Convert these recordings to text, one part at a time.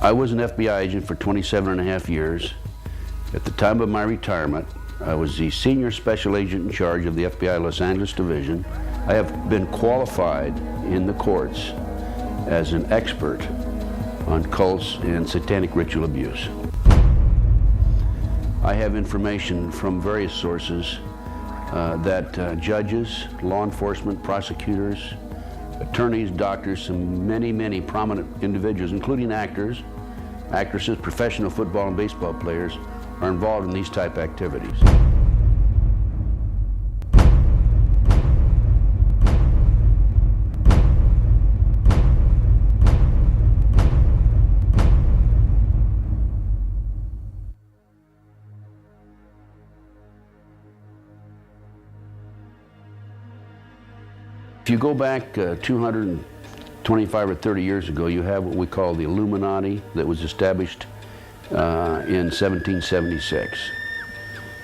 I was an FBI agent for 27.5 years. At the time of my retirement, I was the senior special agent in charge of the FBI Los Angeles Division. I have been qualified in the courts as an expert on cults and satanic ritual abuse. I have information from various sources that judges, law enforcement, prosecutors, attorneys, doctors, and many prominent individuals, including actors, actresses, professional football and baseball players, are involved in these type activities. If you go back 225 or 30 years ago, you have what we call the Illuminati that was established in 1776.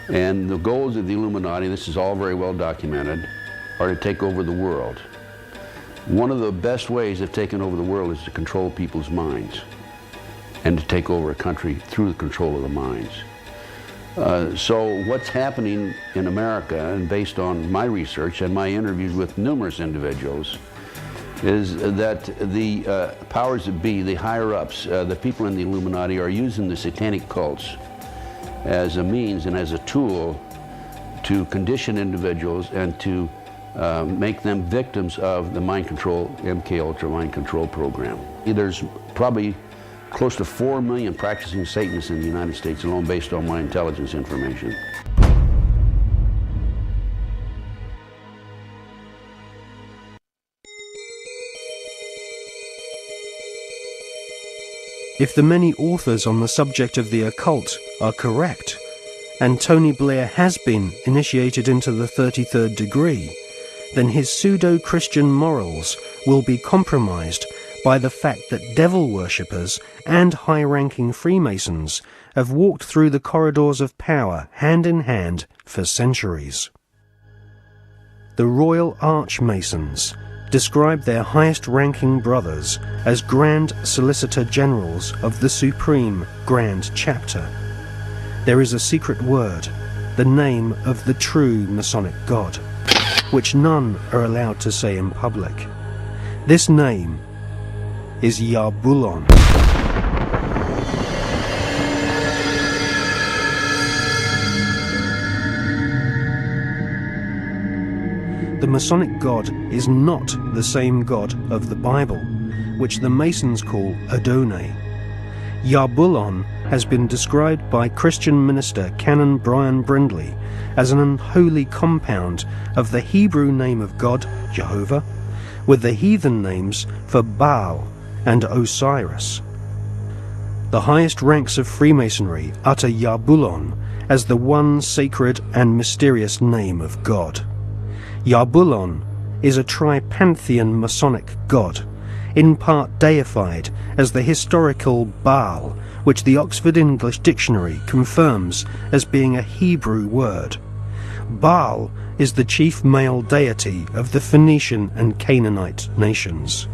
And the goals of the Illuminati, this is all very well documented, are to take over the world. One of the best ways of taking over the world is to control people's minds and to take over a country through the control of the minds. So what's happening in America, and based on my research and my interviews with numerous individuals, is that the powers that be, the higher-ups, the people in the Illuminati, are using the satanic cults as a means and as a tool to condition individuals and to make them victims of the mind control, MK Ultra mind control program. There's probably close to 4 million practicing Satanists in the United States alone, based on my intelligence information. If the many authors on the subject of the occult are correct, and Tony Blair has been initiated into the 33rd degree, then his pseudo-Christian morals will be compromised by the fact that devil worshippers and high-ranking Freemasons have walked through the corridors of power hand in hand for centuries. The Royal Archmasons describe their highest-ranking brothers as Grand Solicitor Generals of the Supreme Grand Chapter. There is a secret word, the name of the true Masonic God, which none are allowed to say in public. This name is Yarbulon. The Masonic God is not the same God of the Bible, which the Masons call Adonai. Yarbulon has been described by Christian minister Canon Brian Brindley as an unholy compound of the Hebrew name of God, Jehovah, with the heathen names for Baal and Osiris. The highest ranks of Freemasonry utter Yarbulon as the one sacred and mysterious name of God. Yarbulon is a tripantheon Masonic god, in part deified as the historical Baal, which the Oxford English Dictionary confirms as being a Hebrew word. Baal is the chief male deity of the Phoenician and Canaanite nations.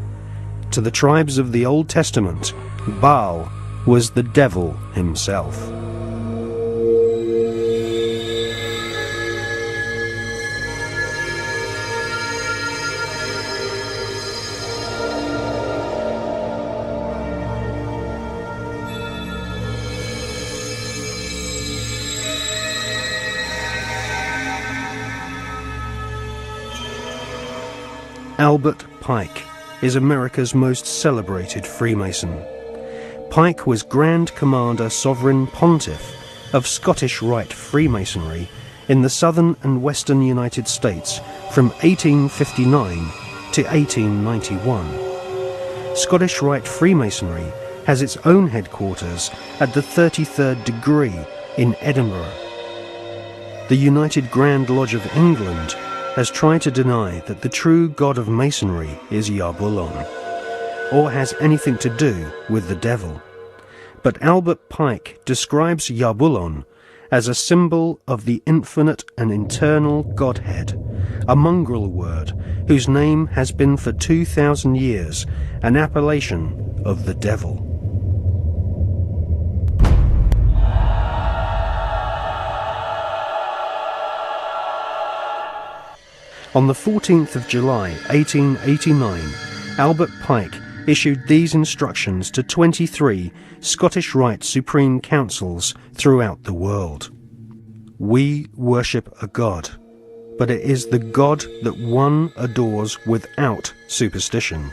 To the tribes of the Old Testament, Baal was the devil himself. Albert Pike is America's most celebrated Freemason. Pike was Grand Commander Sovereign Pontiff of Scottish Rite Freemasonry in the southern and western United States from 1859 to 1891. Scottish Rite Freemasonry has its own headquarters at the 33rd degree in Edinburgh. The United Grand Lodge of England has tried to deny that the true god of Masonry is Yarbulon, or has anything to do with the devil. But Albert Pike describes Yarbulon as a symbol of the infinite and eternal Godhead, a mongrel word whose name has been for 2,000 years an appellation of the devil. On the 14th of July 1889, Albert Pike issued these instructions to 23 Scottish Rite Supreme Councils throughout the world. We worship a God, but it is the God that one adores without superstition.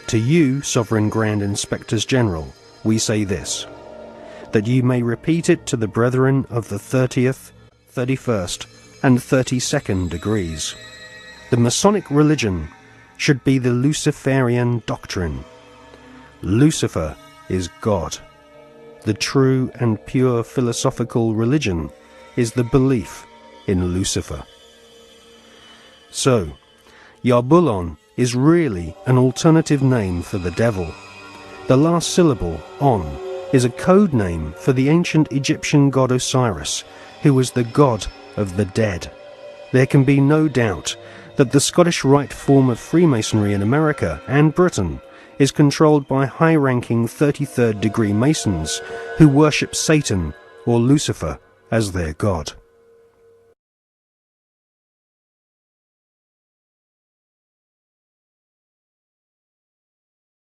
To you, Sovereign Grand Inspectors General, we say this, that you may repeat it to the brethren of the 30th, 31st, and 32nd degrees. The Masonic religion should be the Luciferian doctrine. Lucifer is God. The true and pure philosophical religion is the belief in Lucifer. So, Yarbulon is really an alternative name for the devil. The last syllable, on, is a code name for the ancient Egyptian god Osiris, who was the god of the dead. There can be no doubt that the Scottish Rite form of Freemasonry in America and Britain is controlled by high-ranking 33rd degree Masons who worship Satan or Lucifer as their god.